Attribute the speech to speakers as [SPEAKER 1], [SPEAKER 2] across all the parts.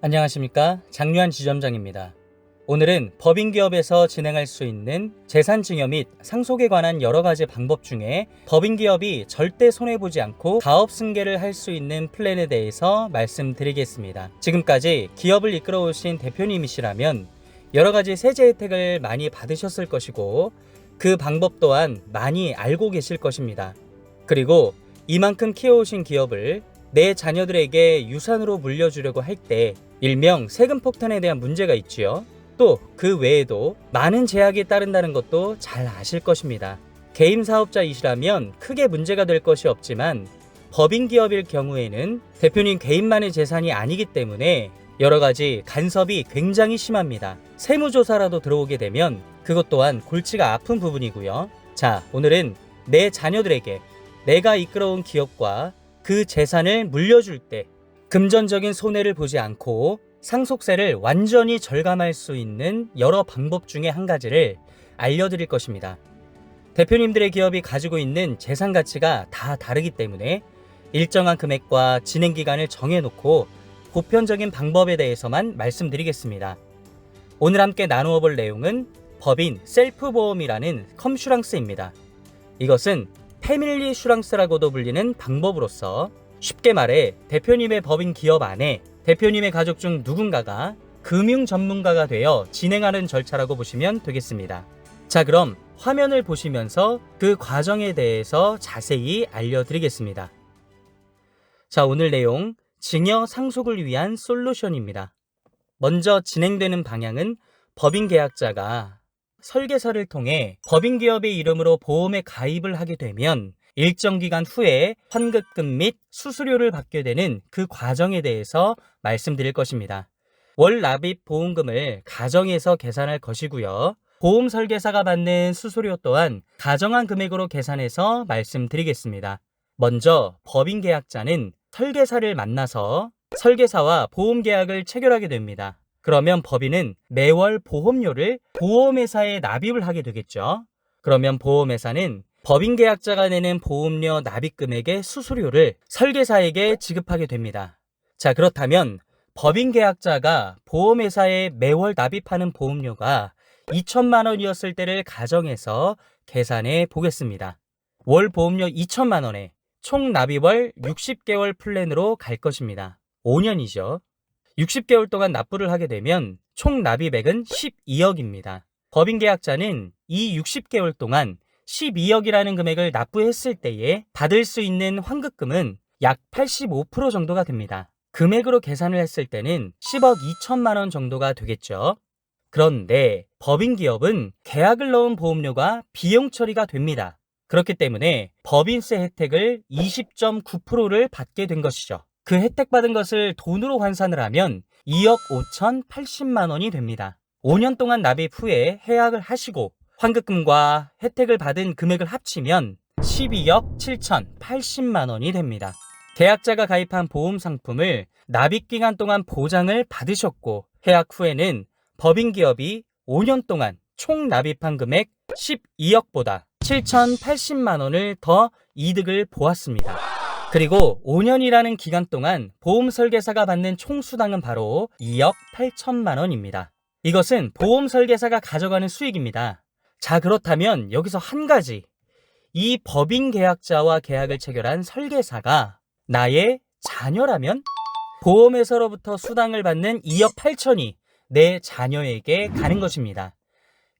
[SPEAKER 1] 안녕하십니까, 장유한 지점장입니다. 오늘은 법인기업에서 진행할 수 있는 재산증여 및 상속에 관한 여러가지 방법 중에 법인기업이 절대 손해보지 않고 가업승계를 할 수 있는 플랜에 대해서 말씀드리겠습니다. 지금까지 기업을 이끌어 오신 대표님이시라면 여러가지 세제 혜택을 많이 받으셨을 것이고 그 방법 또한 많이 알고 계실 것입니다. 그리고 이만큼 키워오신 기업을 내 자녀들에게 유산으로 물려주려고 할 때 일명 세금 폭탄에 대한 문제가 있지요. 또 그 외에도 많은 제약이 따른다는 것도 잘 아실 것입니다. 개인 사업자이시라면 크게 문제가 될 것이 없지만 법인 기업일 경우에는 대표님 개인만의 재산이 아니기 때문에 여러 가지 간섭이 굉장히 심합니다. 세무조사라도 들어오게 되면 그것 또한 골치가 아픈 부분이고요. 자, 오늘은 내 자녀들에게 내가 이끌어온 기업과 그 재산을 물려줄 때 금전적인 손해를 보지 않고 상속세를 완전히 절감할 수 있는 여러 방법 중에 한 가지를 알려드릴 것입니다. 대표님들의 기업이 가지고 있는 재산 가치가 다 다르기 때문에 일정한 금액과 진행기간을 정해놓고 보편적인 방법에 대해서만 말씀드리겠습니다. 오늘 함께 나누어 볼 내용은 법인 셀프보험이라는 컴슈랑스입니다. 이것은 패밀리 슈랑스라고도 불리는 방법으로서 쉽게 말해 대표님의 법인 기업 안에 대표님의 가족 중 누군가가 금융 전문가가 되어 진행하는 절차라고 보시면 되겠습니다. 자, 그럼 화면을 보시면서 그 과정에 대해서 자세히 알려드리겠습니다. 자, 오늘 내용 증여 상속을 위한 솔루션입니다. 먼저 진행되는 방향은 법인 계약자가 설계사를 통해 법인 기업의 이름으로 보험에 가입을 하게 되면 일정 기간 후에 환급금 및 수수료를 받게 되는 그 과정에 대해서 말씀드릴 것입니다. 월 납입 보험금을 가정에서 계산할 것이고요. 보험 설계사가 받는 수수료 또한 가정한 금액으로 계산해서 말씀드리겠습니다. 먼저 법인 계약자는 설계사를 만나서 설계사와 보험 계약을 체결하게 됩니다. 그러면 법인은 매월 보험료를 보험회사에 납입을 하게 되겠죠. 그러면 보험회사는 법인 계약자가 내는 보험료 납입 금액의 수수료를 설계사에게 지급하게 됩니다. 자, 그렇다면 법인 계약자가 보험회사에 매월 납입하는 보험료가 2천만 원이었을 때를 가정해서 계산해 보겠습니다. 월 보험료 2천만 원에 총 납입월 60개월 플랜으로 갈 것입니다. 5년이죠. 60개월 동안 납부를 하게 되면 총 납입액은 12억입니다. 법인 계약자는 이 60개월 동안 12억이라는 금액을 납부했을 때에 받을 수 있는 환급금은 약 85% 정도가 됩니다. 금액으로 계산을 했을 때는 10억 2천만 원 정도가 되겠죠. 그런데 법인 기업은 계약을 넣은 보험료가 비용 처리가 됩니다. 그렇기 때문에 법인세 혜택을 20.9%를 받게 된 것이죠. 그 혜택 받은 것을 돈으로 환산을 하면 2억 5,080만 원이 됩니다. 5년 동안 납입 후에 해약을 하시고 환급금과 혜택을 받은 금액을 합치면 12억 7,080만 원이 됩니다. 계약자가 가입한 보험 상품을 납입 기간 동안 보장을 받으셨고 해약 후에는 법인 기업이 5년 동안 총 납입한 금액 12억보다 7,080만 원을 더 이득을 보았습니다. 그리고 5년이라는 기간 동안 보험 설계사가 받는 총 수당은 바로 2억 8천만 원입니다. 이것은 보험 설계사가 가져가는 수익입니다. 자, 그렇다면 여기서 한 가지, 이 법인 계약자와 계약을 체결한 설계사가 나의 자녀라면 보험회사로부터 수당을 받는 2억 8천이 내 자녀에게 가는 것입니다.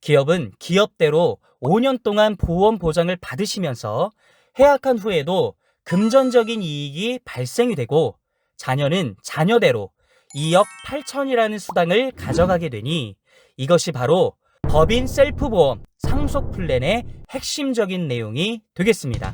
[SPEAKER 1] 기업은 기업대로 5년 동안 보험 보장을 받으시면서 해약한 후에도 금전적인 이익이 발생이 되고 자녀는 자녀대로 2억 8천이라는 수당을 가져가게 되니 이것이 바로 법인 셀프보험 상속 플랜의 핵심적인 내용이 되겠습니다.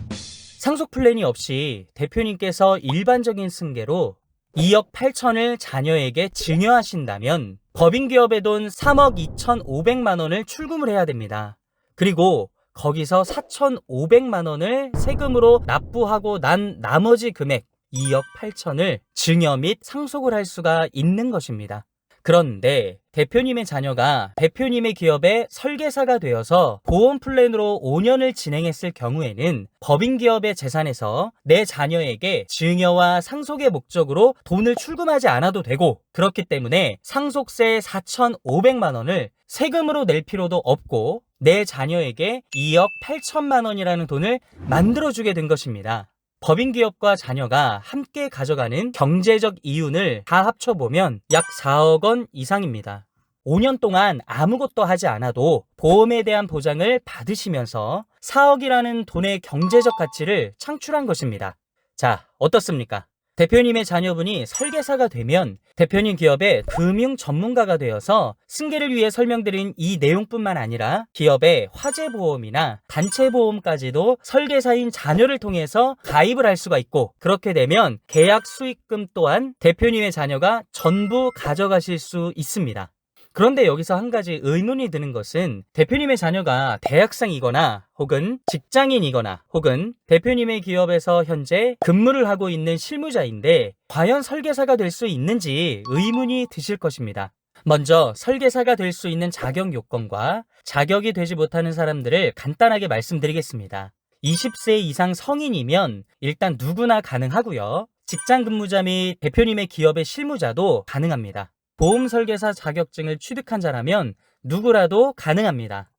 [SPEAKER 1] 상속 플랜이 없이 대표님께서 일반적인 승계로 2억 8천을 자녀에게 증여하신다면 법인 기업의 돈 3억 2,500만 원을 출금을 해야 됩니다. 그리고 거기서 4,500만 원을 세금으로 납부하고 난 나머지 금액 2억 8천을 증여 및 상속을 할 수가 있는 것입니다. 그런데 대표님의 자녀가 대표님의 기업의 설계사가 되어서 보험 플랜으로 5년을 진행했을 경우에는 법인기업의 재산에서 내 자녀에게 증여와 상속의 목적으로 돈을 출금하지 않아도 되고, 그렇기 때문에 상속세 4,500만 원을 세금으로 낼 필요도 없고 내 자녀에게 2억 8천만 원이라는 돈을 만들어주게 된 것입니다. 법인기업과 자녀가 함께 가져가는 경제적 이윤을 다 합쳐보면 약 4억 원 이상입니다. 5년 동안 아무것도 하지 않아도 보험에 대한 보장을 받으시면서 4억이라는 돈의 경제적 가치를 창출한 것입니다. 자, 어떻습니까? 대표님의 자녀분이 설계사가 되면 대표님 기업의 금융 전문가가 되어서 승계를 위해 설명드린 이 내용뿐만 아니라 기업의 화재보험이나 단체보험까지도 설계사인 자녀를 통해서 가입을 할 수가 있고, 그렇게 되면 계약 수익금 또한 대표님의 자녀가 전부 가져가실 수 있습니다. 그런데 여기서 한 가지 의문이 드는 것은, 대표님의 자녀가 대학생이거나 혹은 직장인이거나 혹은 대표님의 기업에서 현재 근무를 하고 있는 실무자인데 과연 설계사가 될 수 있는지 의문이 드실 것입니다. 먼저 설계사가 될 수 있는 자격 요건과 자격이 되지 못하는 사람들을 간단하게 말씀드리겠습니다. 20세 이상 성인이면 일단 누구나 가능하고요. 직장 근무자 및 대표님의 기업의 실무자도 가능합니다. 보험 설계사 자격증을 취득한 자라면 누구라도 가능합니다.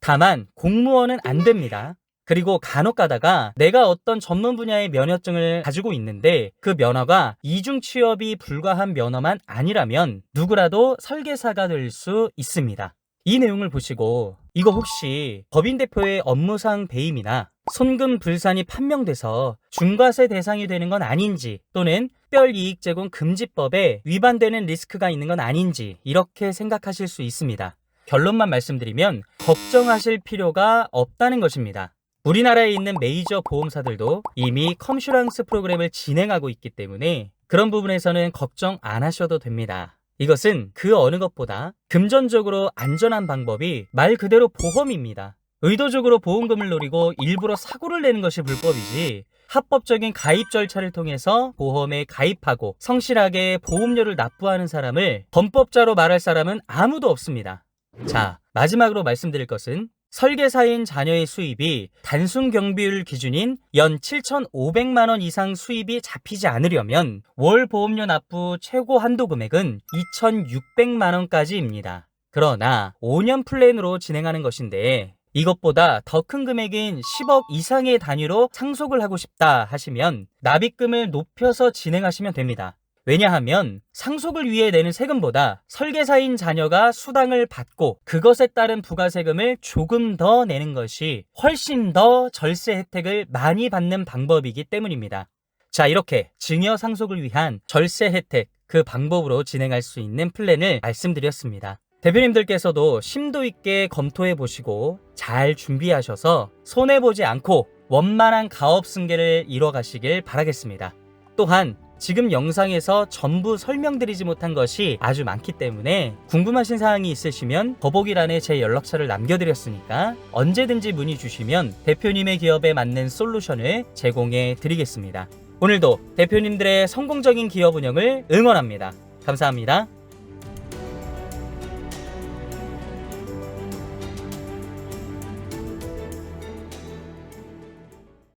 [SPEAKER 1] 다만 공무원은 안 됩니다. 그리고 간혹 가다가 내가 어떤 전문 분야의 면허증을 가지고 있는데 그 면허가 이중 취업이 불가한 면허만 아니라면 누구라도 설계사가 될 수 있습니다. 이 내용을 보시고 이거 혹시 법인 대표의 업무상 배임이나 손금 불산이 판명돼서 중과세 대상이 되는 건 아닌지, 또는 특별이익 제공 금지법에 위반되는 리스크가 있는 건 아닌지 이렇게 생각하실 수 있습니다. 결론만 말씀드리면 걱정하실 필요가 없다는 것입니다. 우리나라에 있는 메이저 보험사들도 이미 컴슈랑스 프로그램을 진행하고 있기 때문에 그런 부분에서는 걱정 안 하셔도 됩니다. 이것은 그 어느 것보다 금전적으로 안전한 방법이 말 그대로 보험입니다. 의도적으로 보험금을 노리고 일부러 사고를 내는 것이 불법이지, 합법적인 가입 절차를 통해서 보험에 가입하고 성실하게 보험료를 납부하는 사람을 범법자로 말할 사람은 아무도 없습니다. 자, 마지막으로 말씀드릴 것은, 설계사인 자녀의 수입이 단순 경비율 기준인 연 7,500만 원 이상 수입이 잡히지 않으려면 월 보험료 납부 최고 한도 금액은 2,600만 원까지입니다. 그러나 5년 플랜으로 진행하는 것인데 이것보다 더 큰 금액인 10억 이상의 단위로 상속을 하고 싶다 하시면 납입금을 높여서 진행하시면 됩니다. 왜냐하면 상속을 위해 내는 세금보다 설계사인 자녀가 수당을 받고 그것에 따른 부가세금을 조금 더 내는 것이 훨씬 더 절세 혜택을 많이 받는 방법이기 때문입니다. 자, 이렇게 증여 상속을 위한 절세 혜택, 그 방법으로 진행할 수 있는 플랜을 말씀드렸습니다. 대표님들께서도 심도 있게 검토해 보시고 잘 준비하셔서 손해보지 않고 원만한 가업 승계를 이뤄가시길 바라겠습니다. 또한 지금 영상에서 전부 설명드리지 못한 것이 아주 많기 때문에 궁금하신 사항이 있으시면 더보기란에 제 연락처를 남겨드렸으니까 언제든지 문의 주시면 대표님의 기업에 맞는 솔루션을 제공해 드리겠습니다. 오늘도 대표님들의 성공적인 기업 운영을 응원합니다. 감사합니다.